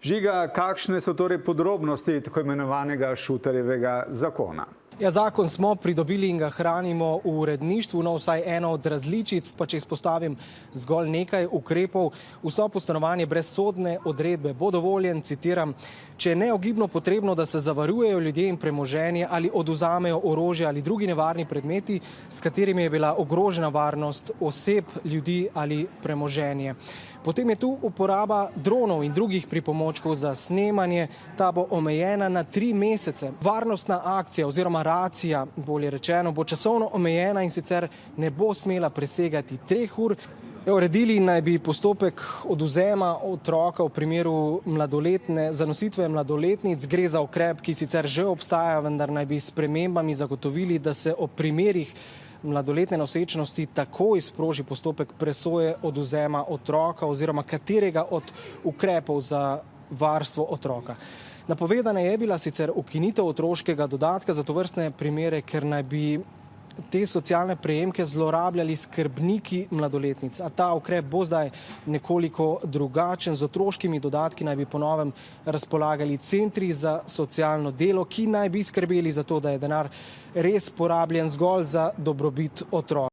Žiga, kakšne so torej podrobnosti tako imenovanega Šuterjevega zakona? Ja, zakon smo pridobili in ga hranimo v uredništvu, no vsaj eno od različic, pa če izpostavim zgolj nekaj ukrepov. Vstop v stanovanje brez sodne odredbe bo dovoljen, citiram, če je neogibno potrebno, da se zavarujejo ljudje in premoženje ali oduzamejo orožje ali drugi nevarni predmeti, s katerimi je bila ogrožena varnost oseb, ljudi ali premoženje. Potem je tu uporaba dronov in drugih pripomočkov za snemanje, ta bo omejena na 3 mesece. Varnostna akcija oziroma racija, bolje rečeno, bo časovno omejena in sicer ne bo smela presegati 3 ur. Uredili naj bi postopek odvzema otroka v primeru mladoletne zanositve mladoletnic. Gre za ukrep, ki sicer že obstaja, vendar naj bi s spremembami zagotovili, da se o primerih mladoletne nosečnosti takoj sproži postopek presoje odvzema otroka oziroma katerega od ukrepov za varstvo otroka. Napovedana je bila sicer ukinitev otroškega dodatka za tovrstne primere, ker naj bi te socialne prejemke zlorabljali skrbniki mladoletnic. A ta ukrep bo zdaj nekoliko drugačen. Z otroškimi dodatki naj bi po novem razpolagali centri za socialno delo, ki naj bi skrbeli za to, da je denar res porabljen zgolj za dobrobit otrok.